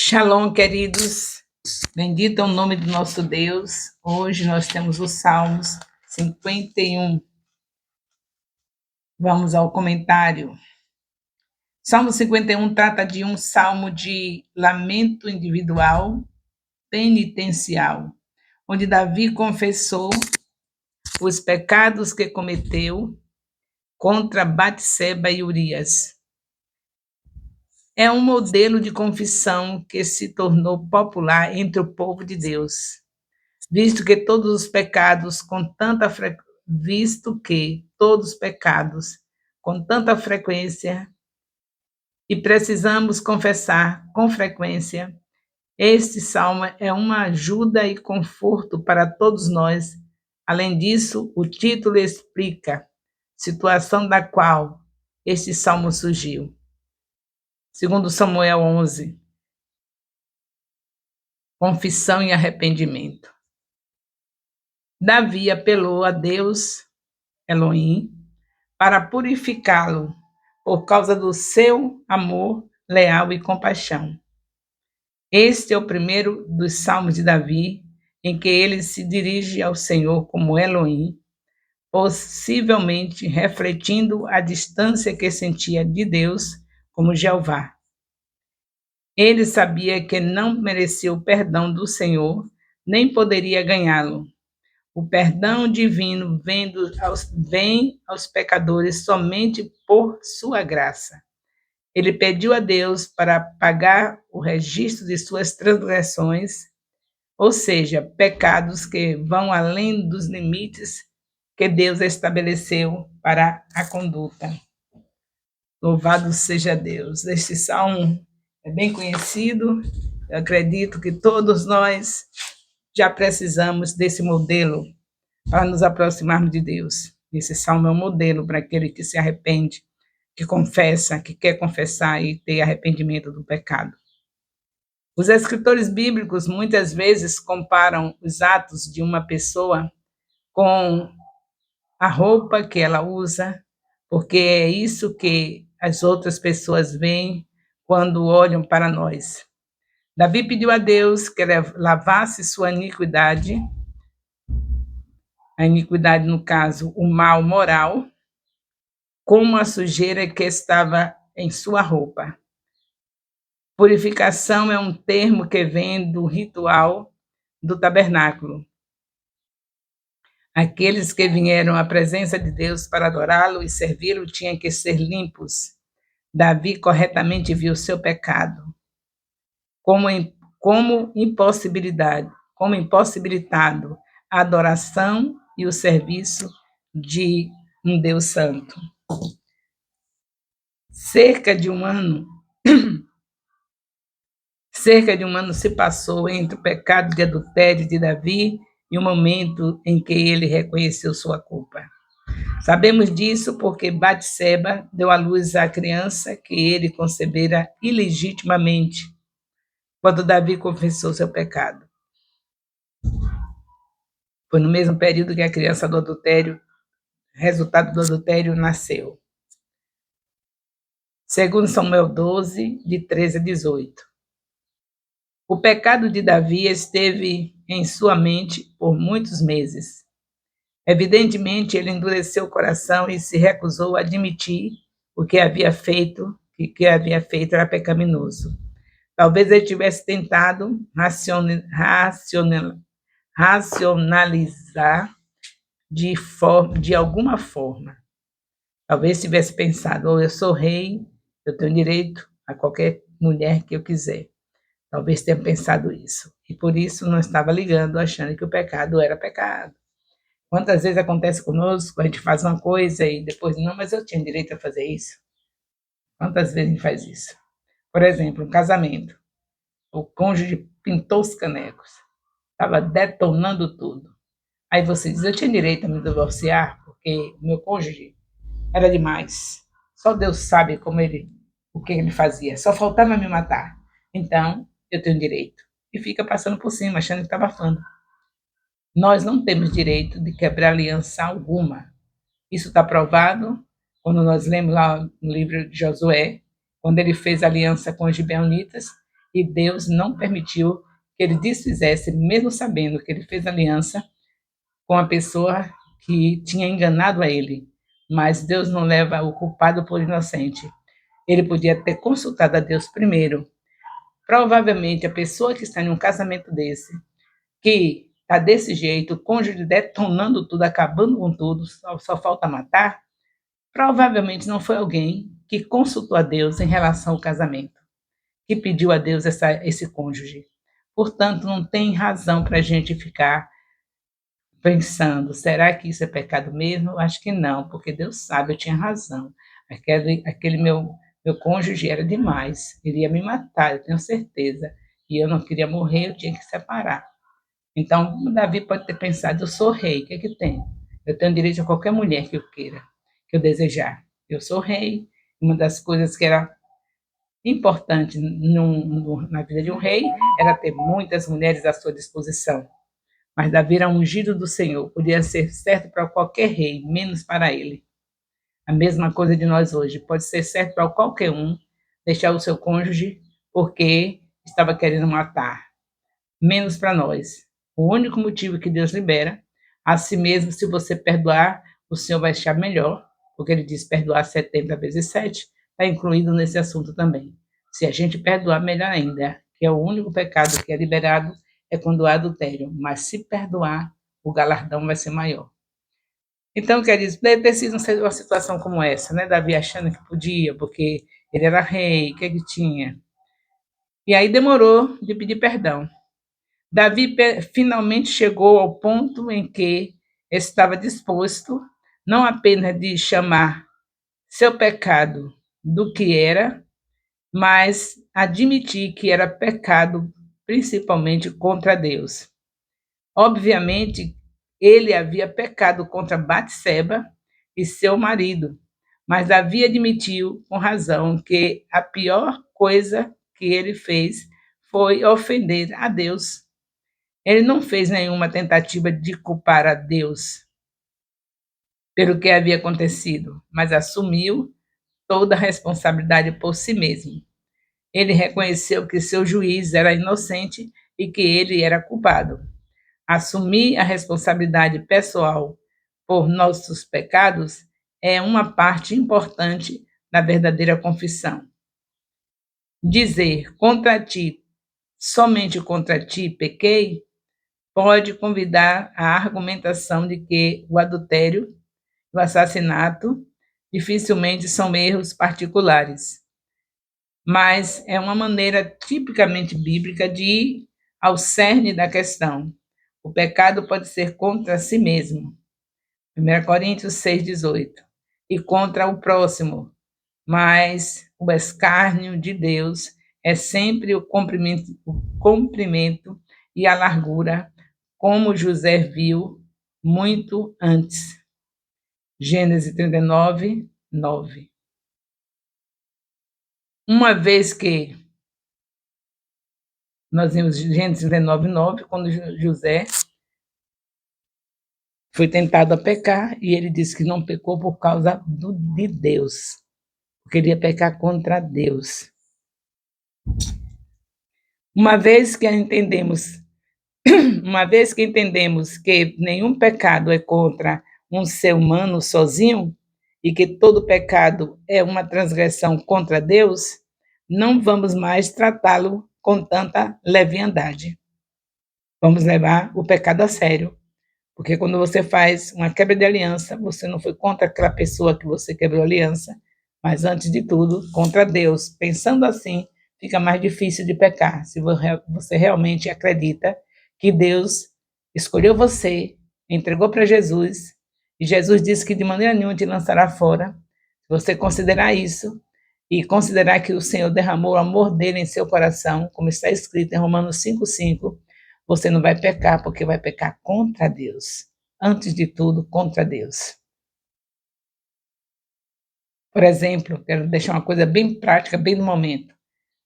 Shalom, queridos. Bendito é o nome do nosso Deus. Hoje nós temos os Salmos 51. Vamos ao comentário. Salmo 51 trata de um salmo de lamento individual, penitencial, onde Davi confessou os pecados que cometeu contra Batseba e Urias. É um modelo de confissão que se tornou popular entre o povo de Deus, visto que todos os pecados com tanta frequência e precisamos confessar com frequência, este salmo é uma ajuda e conforto para todos nós. Além disso, o título explica a situação da qual este salmo surgiu. Segundo Samuel 11, confissão e arrependimento. Davi apelou a Deus, Elohim, para purificá-lo por causa do seu amor leal e compaixão. Este é o primeiro dos salmos de Davi, em que ele se dirige ao Senhor como Elohim, possivelmente refletindo a distância que sentia de Deus como Jeová. Ele sabia que não merecia o perdão do Senhor, nem poderia ganhá-lo. O perdão divino vem aos pecadores somente por sua graça. Ele pediu a Deus para apagar o registro de suas transgressões, ou seja, pecados que vão além dos limites que Deus estabeleceu para a conduta. Louvado seja Deus. Este salmo é bem conhecido. Eu acredito que todos nós já precisamos desse modelo para nos aproximarmos de Deus. Esse salmo é um modelo para aquele que se arrepende, que confessa, que quer confessar e ter arrependimento do pecado. Os escritores bíblicos muitas vezes comparam os atos de uma pessoa com a roupa que ela usa, porque é isso que as outras pessoas veem quando olham para nós. Davi pediu a Deus que lavasse sua iniquidade, a iniquidade, no caso, o mal moral, como a sujeira que estava em sua roupa. Purificação é um termo que vem do ritual do tabernáculo. Aqueles que vieram à presença de Deus para adorá-lo e servi-lo tinham que ser limpos. Davi corretamente viu seu pecado como impossibilitado a adoração e o serviço de um Deus santo. Cerca de um ano se passou entre o pecado de adultério de Davi e o momento em que ele reconheceu sua culpa. Sabemos disso porque Batseba deu à luz à criança que ele concebera ilegitimamente, quando Davi confessou seu pecado. Foi no mesmo período que a criança do adultério, resultado do adultério, nasceu. Segundo Samuel 12, de 13 a 18. O pecado de Davi esteve em sua mente por muitos meses. Evidentemente, ele endureceu o coração e se recusou a admitir o que havia feito, que o que havia feito era pecaminoso. Talvez ele tivesse tentado racionalizar de alguma forma. Talvez tivesse pensado, eu sou rei, eu tenho direito a qualquer mulher que eu quiser. Talvez tenha pensado isso. E por isso não estava ligando, achando que o pecado era pecado. Quantas vezes acontece conosco, a gente faz uma coisa e depois, não, mas eu tinha direito a fazer isso. Quantas vezes a gente faz isso? Por exemplo, um casamento. O cônjuge pintou os canecos. Estava detonando tudo. Aí você diz, eu tinha direito a me divorciar, porque o meu cônjuge era demais. Só Deus sabe o que ele fazia. Só faltava me matar. Então, eu tenho direito. E fica passando por cima, achando que está abafando. Nós não temos direito de quebrar aliança alguma. Isso está provado quando nós lemos lá no livro de Josué, quando ele fez aliança com os gibeonitas, e Deus não permitiu que ele desfizesse, mesmo sabendo que ele fez aliança com a pessoa que tinha enganado a ele. Mas Deus não leva o culpado por inocente. Ele podia ter consultado a Deus primeiro. Provavelmente a pessoa que está em um casamento desse, que está desse jeito, o cônjuge detonando tudo, acabando com tudo, só falta matar, provavelmente não foi alguém que consultou a Deus em relação ao casamento, que pediu a Deus esse cônjuge. Portanto, não tem razão para a gente ficar pensando, será que isso é pecado mesmo? Eu acho que não, porque Deus sabe, eu tinha razão. Aquele meu cônjuge era demais, ele ia me matar, eu tenho certeza. E eu não queria morrer, eu tinha que separar. Então, Davi pode ter pensado, eu sou rei, o que é que tem? Eu tenho direito a qualquer mulher que eu queira, que eu desejar. Eu sou rei, uma das coisas que era importante na vida de um rei era ter muitas mulheres à sua disposição. Mas Davi era ungido do Senhor, podia ser certo para qualquer rei, menos para ele. A mesma coisa de nós hoje, pode ser certo para qualquer um deixar o seu cônjuge porque estava querendo matar, menos para nós. O único motivo que Deus libera, a si mesmo, se você perdoar, o Senhor vai achar melhor, porque ele diz perdoar 70 vezes 7, está incluído nesse assunto também. Se a gente perdoar, melhor ainda, que é o único pecado que é liberado, é quando há adultério, mas se perdoar, o galardão vai ser maior. Então, quer dizer, deve ter sido uma situação como essa, né? Davi achando que podia, porque ele era rei, o que ele tinha? E aí demorou de pedir perdão. Davi finalmente chegou ao ponto em que estava disposto não apenas de chamar seu pecado do que era, mas admitir que era pecado principalmente contra Deus. Obviamente, ele havia pecado contra Batseba e seu marido, mas Davi admitiu com razão que a pior coisa que ele fez foi ofender a Deus. Ele não fez nenhuma tentativa de culpar a Deus pelo que havia acontecido, mas assumiu toda a responsabilidade por si mesmo. Ele reconheceu que seu juiz era inocente e que ele era culpado. Assumir a responsabilidade pessoal por nossos pecados é uma parte importante da verdadeira confissão. Dizer contra ti, somente contra ti pequei, pode convidar à argumentação de que o adultério e o assassinato dificilmente são erros particulares, mas é uma maneira tipicamente bíblica de ir ao cerne da questão. O pecado pode ser contra si mesmo, 1 Coríntios 6,18, e contra o próximo, mas o escárnio de Deus é sempre o comprimento e a largura, como José viu muito antes. Gênesis 39, 9. Uma vez que nós vimos Gênesis 39, 9, quando José foi tentado a pecar, e ele disse que não pecou por causa de Deus, porque ele ia pecar contra Deus. Uma vez que entendemos que nenhum pecado é contra um ser humano sozinho e que todo pecado é uma transgressão contra Deus, não vamos mais tratá-lo com tanta leviandade. Vamos levar o pecado a sério, porque quando você faz uma quebra de aliança, você não foi contra aquela pessoa que você quebrou a aliança, mas antes de tudo, contra Deus. Pensando assim, fica mais difícil de pecar, se você realmente acredita que Deus escolheu você, entregou para Jesus, e Jesus disse que de maneira nenhuma te lançará fora. Se você considerar isso, e considerar que o Senhor derramou o amor dele em seu coração, como está escrito em Romanos 5,5, você não vai pecar, porque vai pecar contra Deus. Antes de tudo, contra Deus. Por exemplo, quero deixar uma coisa bem prática, bem no momento.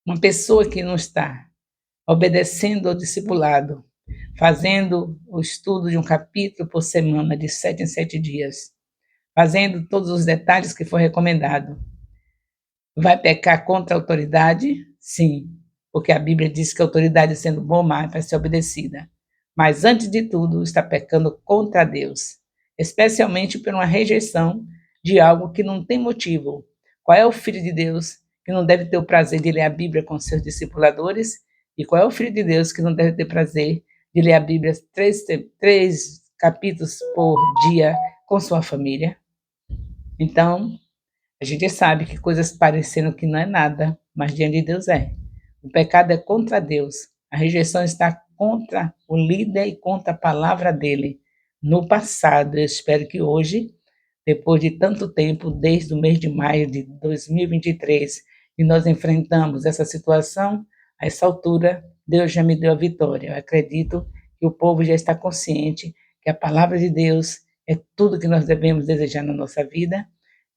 Uma pessoa que não está obedecendo ao discipulado, fazendo o estudo de um capítulo por semana, de 7 em 7 dias, fazendo todos os detalhes que foi recomendado, vai pecar contra a autoridade? Sim. porque a Bíblia diz que a autoridade, sendo boa ou má, vai ser obedecida. Mas, antes de tudo, está pecando contra Deus, especialmente por uma rejeição de algo que não tem motivo. Qual é o Filho de Deus que não deve ter o prazer de ler a Bíblia com seus discipuladores? E qual é o Filho de Deus que não deve ter prazer de ler a Bíblia três capítulos por dia com sua família? Então, a gente sabe que coisas parecendo que não é nada, mas diante de Deus é. O pecado é contra Deus. A rejeição está contra o líder e contra a palavra dele. No passado, eu espero que hoje, depois de tanto tempo, desde o mês de maio de 2023, que nós enfrentamos essa situação, a essa altura, Deus já me deu a vitória. Eu acredito que o povo já está consciente que a palavra de Deus é tudo que nós devemos desejar na nossa vida.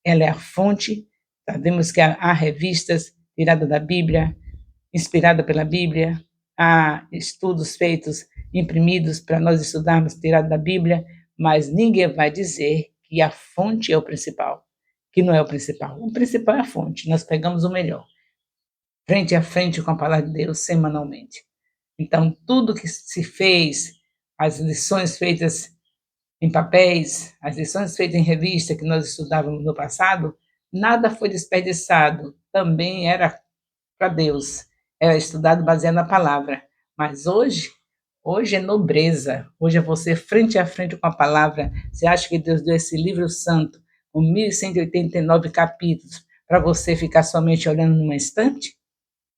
Ela é a fonte. Sabemos que há revistas tiradas da Bíblia, inspiradas pela Bíblia, há estudos feitos, imprimidos para nós estudarmos, tirados da Bíblia, mas ninguém vai dizer que a fonte é o principal, que não é o principal. O principal é a fonte, nós pegamos o melhor, frente a frente com a palavra de Deus, semanalmente. Então, tudo que se fez, as lições feitas em papéis, as lições feitas em revista que nós estudávamos no passado, nada foi desperdiçado, também era para Deus, era estudado baseado na palavra. Mas hoje é nobreza, hoje é você frente a frente com a palavra. Você acha que Deus deu esse livro santo, com 1189 capítulos, para você ficar somente olhando numa estante?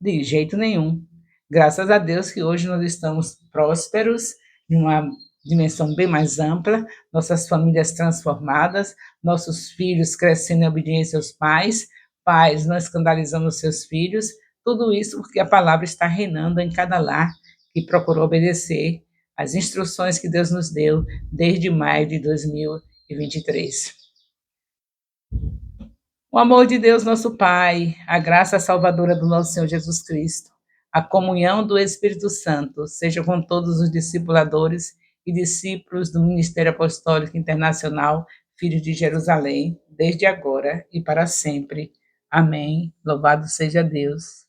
De jeito nenhum. Graças a Deus que hoje nós estamos prósperos, em uma dimensão bem mais ampla, nossas famílias transformadas, nossos filhos crescendo em obediência aos pais, pais não escandalizando os seus filhos, tudo isso porque a palavra está reinando em cada lar que procurou obedecer às instruções que Deus nos deu desde maio de 2023. O amor de Deus, nosso Pai, a graça salvadora do nosso Senhor Jesus Cristo, a comunhão do Espírito Santo, seja com todos os discipuladores e discípulos do Ministério Apostólico Internacional, Filhos de Jerusalém, desde agora e para sempre. Amém. Louvado seja Deus.